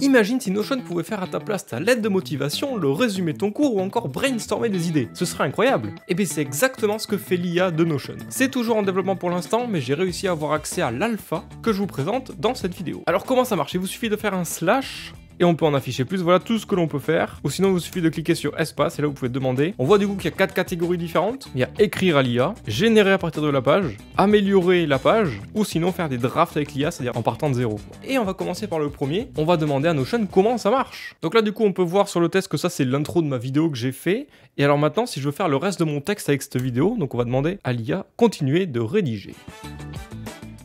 Imagine si Notion pouvait faire à ta place ta lettre de motivation, le résumé de ton cours ou encore brainstormer des idées. Ce serait incroyable. Et bien c'est exactement ce que fait l'IA de Notion. C'est toujours en développement pour l'instant, mais j'ai réussi à avoir accès à l'alpha que je vous présente dans cette vidéo. Alors comment ça marche? Il vous suffit de faire un slash et on peut en afficher plus, voilà tout ce que l'on peut faire. Ou sinon, il vous suffit de cliquer sur espace, et là vous pouvez demander. On voit du coup qu'il y a 4 catégories différentes. Il y a écrire à l'IA, générer à partir de la page, améliorer la page, ou sinon faire des drafts avec l'IA, c'est-à-dire en partant de zéro. Et on va commencer par le premier, on va demander à Notion comment ça marche. Donc là du coup on peut voir sur le test que ça c'est l'intro de ma vidéo que j'ai fait. Et alors maintenant si je veux faire le reste de mon texte avec cette vidéo, donc on va demander à l'IA continuer de rédiger.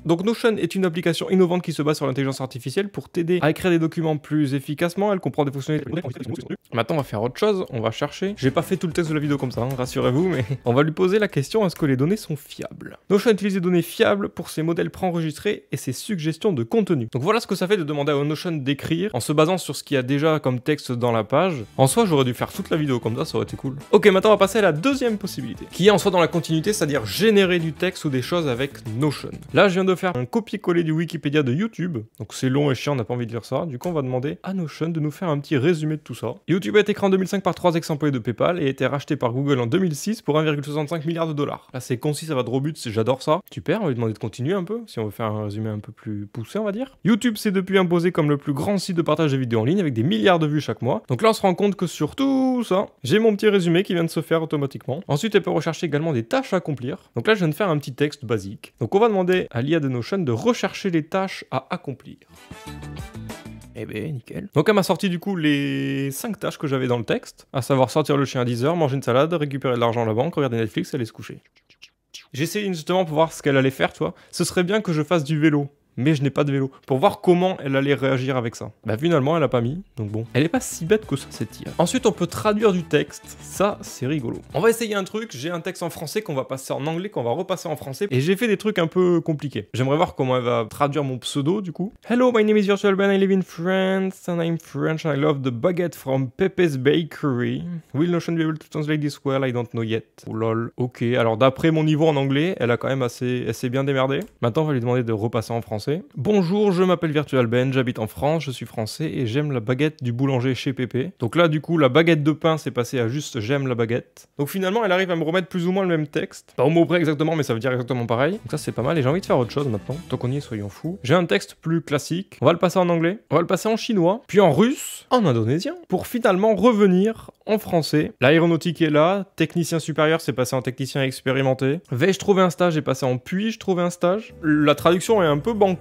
Donc Notion est une application innovante qui se base sur l'intelligence artificielle pour t'aider à écrire des documents plus efficacement. Elle comprend des fonctionnalités. Maintenant on va faire autre chose, on va chercher. J'ai pas fait tout le texte de la vidéo comme ça, hein, rassurez-vous, mais on va lui poser la question, est-ce que les données sont fiables? Notion utilise des données fiables pour ses modèles préenregistrés et ses suggestions de contenu. Donc voilà ce que ça fait de demander à Notion d'écrire en se basant sur ce qu'il y a déjà comme texte dans la page. En soi j'aurais dû faire toute la vidéo comme ça aurait été cool. Ok, maintenant on va passer à la deuxième possibilité, qui est en soi dans la continuité, c'est-à-dire générer du texte ou des choses avec Notion. Là je viens de faire un copier-coller du Wikipédia de YouTube, donc c'est long et chiant, on n'a pas envie de lire ça, du coup on va demander à Notion de nous faire un petit résumé de tout ça. YouTube a été créé en 2005 par 3 ex-employés de PayPal et a été racheté par Google en 2006 pour 1,65 milliard de dollars. Là c'est concis, ça va droit au but, j'adore ça. Super, on va lui demander de continuer un peu, si on veut faire un résumé un peu plus poussé on va dire. YouTube s'est depuis imposé comme le plus grand site de partage de vidéos en ligne avec des milliards de vues chaque mois. Donc là on se rend compte que sur tout ça, j'ai mon petit résumé qui vient de se faire automatiquement. Ensuite elle peut rechercher également des tâches à accomplir. Donc là je viens de faire un petit texte basique. Donc on va demander à l'IA de Notion de rechercher les tâches à accomplir. Eh ben nickel. Donc elle m'a sorti du coup les 5 tâches que j'avais dans le texte, à savoir sortir le chien à 10h, manger une salade, récupérer de l'argent à la banque, regarder Netflix et aller se coucher. J'ai essayé justement pour voir ce qu'elle allait faire, tu vois. Ce serait bien que je fasse du vélo. Mais je n'ai pas de vélo, pour voir comment elle allait réagir avec ça. Bah finalement elle a pas mis, donc bon. Elle est pas si bête que ça cette IA. Ensuite on peut traduire du texte, ça c'est rigolo. On va essayer un truc, j'ai un texte en français qu'on va passer en anglais, qu'on va repasser en français, et j'ai fait des trucs un peu compliqués. J'aimerais voir comment elle va traduire mon pseudo du coup. Hello, my name is Virtual Ben, I live in France, and I'm French, and I love the baguette from Pepe's Bakery. Will Notion be able to translate this well? I don't know yet. Oh lol. Ok, alors d'après mon niveau en anglais, elle a quand même elle s'est bien démerdée. Maintenant on va lui demander de repasser en français. Bonjour, je m'appelle Virtual Ben, j'habite en France, je suis français et j'aime la baguette du boulanger chez Pépé. Donc là du coup la baguette de pain c'est passé à juste j'aime la baguette. Donc finalement elle arrive à me remettre plus ou moins le même texte. Pas au mot près exactement mais ça veut dire exactement pareil. Donc ça c'est pas mal et j'ai envie de faire autre chose maintenant. Tant qu'on y est soyons fous. J'ai un texte plus classique. On va le passer en anglais, on va le passer en chinois, puis en russe, en indonésien. Pour finalement revenir en français. L'aéronautique est là, technicien supérieur c'est passé en technicien expérimenté. Vais-je trouver un stage est passé en puis-je trouver un stage. La traduction est un peu bancale.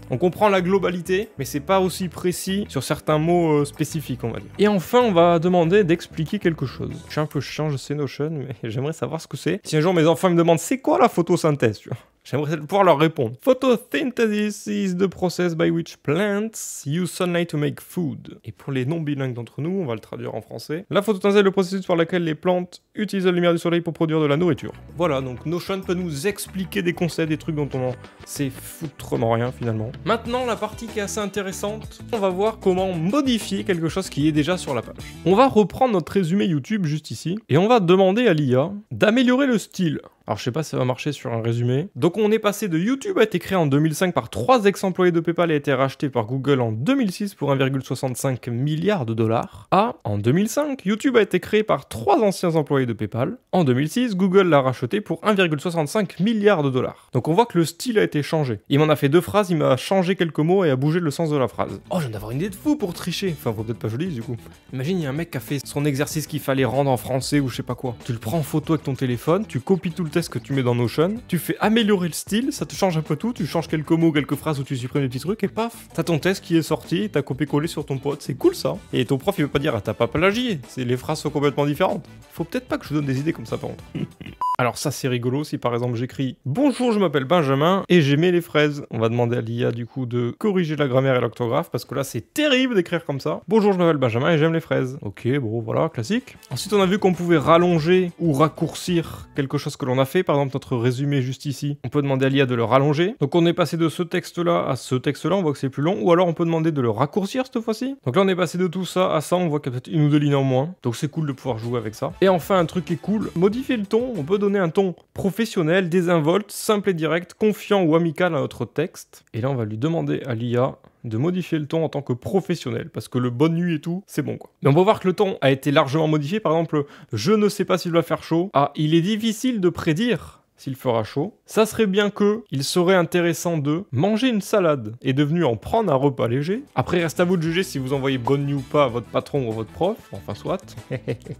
On comprend la globalité, mais c'est pas aussi précis sur certains mots spécifiques, on va dire. Et enfin, on va demander d'expliquer quelque chose. Je suis un peu chiant, je sais Notion, mais j'aimerais savoir ce que c'est. Si un jour mes enfants me demandent c'est quoi la photosynthèse, tu vois. J'aimerais pouvoir leur répondre. Photosynthesis is the process by which plants use sunlight to make food. Et pour les non-bilingues d'entre nous, on va le traduire en français. La photosynthèse est le processus par lequel les plantes utilisent la lumière du soleil pour produire de la nourriture. Voilà, donc Notion peut nous expliquer des concepts, des trucs dont on en sait foutrement rien finalement. Maintenant, la partie qui est assez intéressante, on va voir comment modifier quelque chose qui est déjà sur la page. On va reprendre notre résumé YouTube juste ici, et on va demander à l'IA d'améliorer le style. Alors je sais pas si ça va marcher sur un résumé. Donc on est passé de YouTube a été créé en 2005 par 3 ex-employés de PayPal et a été racheté par Google en 2006 pour 1,65 milliard de dollars à en 2005 YouTube a été créé par 3 anciens employés de PayPal. En 2006 Google l'a racheté pour 1,65 milliard de dollars. Donc on voit que le style a été changé. Il m'en a fait 2 phrases, il m'a changé quelques mots et a bougé le sens de la phrase. Oh je viens d'avoir une idée de fou pour tricher. Enfin faut peut-être pas joli du coup. Imagine il y a un mec qui a fait son exercice qu'il fallait rendre en français ou je sais pas quoi. Tu le prends en photo avec ton téléphone, tu copies tout le texte que tu mets dans Notion, tu fais améliorer le style, ça te change un peu tout, tu changes quelques mots, quelques phrases où tu supprimes des petits trucs et paf, t'as ton texte qui est sorti, t'as copié-collé sur ton pote, c'est cool ça. Et ton prof il veut pas dire ah t'as pas plagié, les phrases sont complètement différentes. Faut peut-être pas que je donne des idées comme ça par contre. Alors ça c'est rigolo si par exemple j'écris bonjour je m'appelle Benjamin et j'aimais les fraises. On va demander à l'IA du coup de corriger la grammaire et l'orthographe parce que là c'est terrible d'écrire comme ça. Bonjour je m'appelle Benjamin et j'aime les fraises. Ok bon voilà classique. Ensuite on a vu qu'on pouvait rallonger ou raccourcir quelque chose que l'on a fait. Par exemple notre résumé juste ici. On peut demander à l'IA de le rallonger. Donc on est passé de ce texte là à ce texte là, on voit que c'est plus long. Ou alors on peut demander de le raccourcir cette fois-ci. Donc là on est passé de tout ça à ça, on voit qu'il y a peut-être une ou deux lignes en moins. Donc c'est cool de pouvoir jouer avec ça. Et enfin un truc qui est cool, modifier le ton. On peut donner un ton professionnel, désinvolte, simple et direct, confiant ou amical à notre texte. Et là on va lui demander à l'IA de modifier le ton en tant que professionnel, parce que le bonne nuit et tout, c'est bon quoi. Mais on va voir que le ton a été largement modifié, par exemple, je ne sais pas s'il va faire chaud. Ah, il est difficile de prédire s'il fera chaud. Ça serait bien que il serait intéressant de manger une salade est devenu en prendre un repas léger. Après, reste à vous de juger si vous envoyez bonne nuit ou pas à votre patron ou à votre prof. Enfin, soit.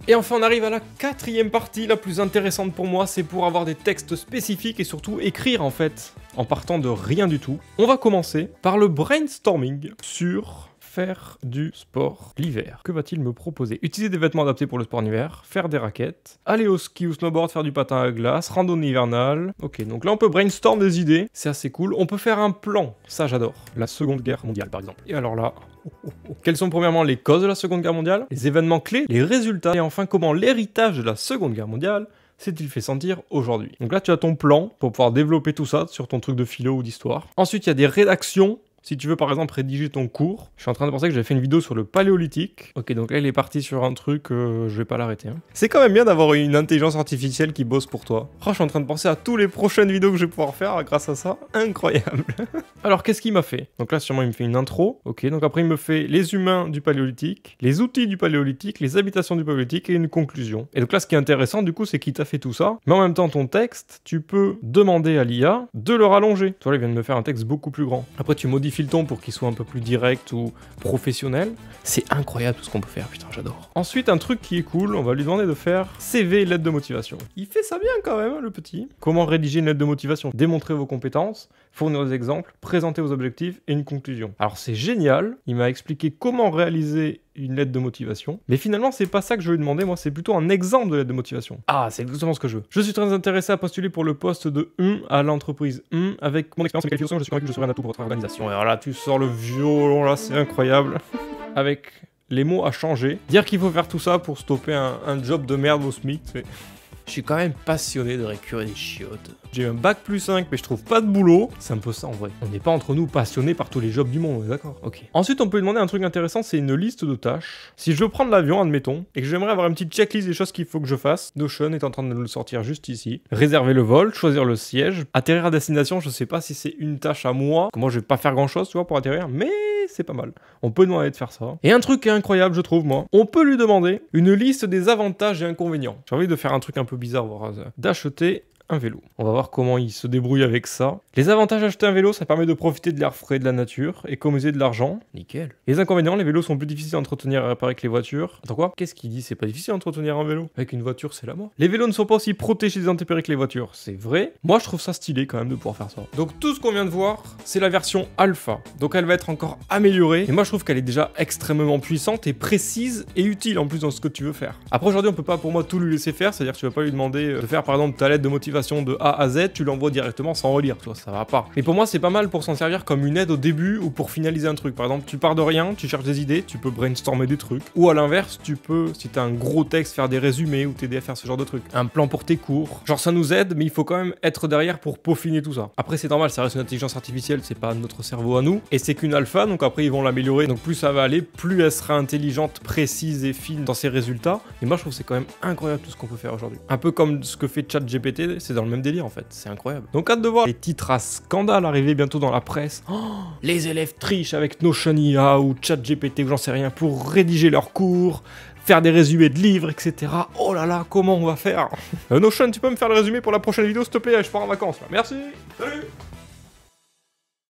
Et enfin, on arrive à la 4e partie, la plus intéressante pour moi, c'est pour avoir des textes spécifiques et surtout écrire en fait, en partant de rien du tout. On va commencer par le brainstorming sur faire du sport l'hiver. Que va-t-il me proposer? Utiliser des vêtements adaptés pour le sport en hiver, faire des raquettes, aller au ski ou snowboard, faire du patin à glace, randonnée hivernale. Ok, donc là on peut brainstorm des idées, c'est assez cool. On peut faire un plan, ça j'adore. La Seconde Guerre mondiale par exemple. Et alors là... Quelles sont premièrement les causes de la Seconde Guerre mondiale, les événements clés, les résultats, et enfin comment l'héritage de la Seconde Guerre mondiale s'est-il fait sentir aujourd'hui. Donc là tu as ton plan pour pouvoir développer tout ça sur ton truc de philo ou d'histoire. Ensuite il y a des rédactions. Si tu veux par exemple rédiger ton cours, je suis en train de penser que j'avais fait une vidéo sur le paléolithique. Ok, donc là il est parti sur un truc, je vais pas l'arrêter. Hein. C'est quand même bien d'avoir une intelligence artificielle qui bosse pour toi. Oh, je suis en train de penser à toutes les prochaines vidéos que je vais pouvoir faire grâce à ça. Incroyable. Alors qu'est-ce qu'il m'a fait? Donc là sûrement il me fait une intro. Ok, donc après il me fait les humains du paléolithique, les outils du paléolithique, les habitations du paléolithique et une conclusion. Et donc là ce qui est intéressant du coup c'est qu'il t'a fait tout ça. Mais en même temps ton texte, tu peux demander à l'IA de le rallonger. Toi là il vient de me faire un texte beaucoup plus grand. Après tu modifies le ton pour qu'il soit un peu plus direct ou professionnel. C'est incroyable tout ce qu'on peut faire, putain j'adore. Ensuite un truc qui est cool, on va lui demander de faire CV lettre de motivation. Il fait ça bien quand même le petit. Comment rédiger une lettre de motivation? Démontrer vos compétences, fournir des exemples, présenter vos objectifs et une conclusion. Alors c'est génial, il m'a expliqué comment réaliser une lettre de motivation. Mais finalement, c'est pas ça que je lui ai demandé, moi, c'est plutôt un exemple de lettre de motivation. Ah, c'est exactement ce que je veux. Je suis très intéressé à postuler pour le poste de à l'entreprise avec mon expérience et mes qualifications, je suis convaincu que je serai un atout pour votre organisation. Et alors là, tu sors le violon, là, c'est incroyable. Avec les mots à changer. Dire qu'il faut faire tout ça pour stopper un job de merde au SMIC, c'est... Je suis quand même passionné de récurer des chiottes. J'ai un bac plus 5 mais je trouve pas de boulot. C'est un peu ça en vrai. On n'est pas entre nous passionnés par tous les jobs du monde, d'accord? Ok. Ensuite on peut lui demander un truc intéressant, c'est une liste de tâches. Si je veux prendre l'avion, admettons, et que j'aimerais avoir une petite checklist des choses qu'il faut que je fasse, Notion est en train de le sortir juste ici. Réserver le vol, choisir le siège, atterrir à destination, je sais pas si c'est une tâche à moi. Moi je vais pas faire grand chose tu vois pour atterrir, mais c'est pas mal. On peut demander de faire ça. Et un truc qui est incroyable je trouve moi, on peut lui demander une liste des avantages et inconvénients. J'ai envie de faire un truc un peu bizarre, d'acheter un vélo. On va voir comment il se débrouille avec ça. Les avantages d'acheter un vélo, ça permet de profiter de l'air frais, de la nature, économiser de l'argent. Nickel. Les inconvénients, les vélos sont plus difficiles à entretenir et à réparer que les voitures. Attends quoi? Qu'est-ce qu'il dit? C'est pas difficile à entretenir un vélo? Avec une voiture, c'est la mort. Les vélos ne sont pas aussi protégés des intempéries que les voitures. C'est vrai. Moi, je trouve ça stylé quand même de pouvoir faire ça. Donc tout ce qu'on vient de voir, c'est la version alpha. Donc elle va être encore améliorée. Et moi, je trouve qu'elle est déjà extrêmement puissante et précise et utile en plus dans ce que tu veux faire. Après aujourd'hui, on peut pas pour moi tout lui laisser faire. C'est-à-dire que tu vas pas lui demander de faire par exemple ta lettre de motivation de A à Z, tu l'envoies directement sans relire, tu vois, ça va pas. Mais pour moi, c'est pas mal pour s'en servir comme une aide au début ou pour finaliser un truc. Par exemple, tu pars de rien, tu cherches des idées, tu peux brainstormer des trucs. Ou à l'inverse, tu peux, si t'as un gros texte, faire des résumés ou t'aider à faire ce genre de trucs. Un plan pour tes cours. Genre, ça nous aide, mais il faut quand même être derrière pour peaufiner tout ça. Après, c'est normal, ça reste une intelligence artificielle, c'est pas notre cerveau à nous. Et c'est qu'une alpha, donc après, ils vont l'améliorer. Donc plus ça va aller, plus elle sera intelligente, précise et fine dans ses résultats. Et moi, je trouve que c'est quand même incroyable tout ce qu'on peut faire aujourd'hui. Un peu comme ce que fait ChatGPT, c'est dans le même délire en fait, c'est incroyable. Donc hâte de voir les titres à scandale arriver bientôt dans la presse. Oh, les élèves trichent avec Notion IA ou ChatGPT ou j'en sais rien pour rédiger leurs cours, faire des résumés de livres, etc. Oh là là, comment on va faire? Notion, tu peux me faire le résumé pour la prochaine vidéo s'il te plaît? Je pars en vacances là. Merci, salut.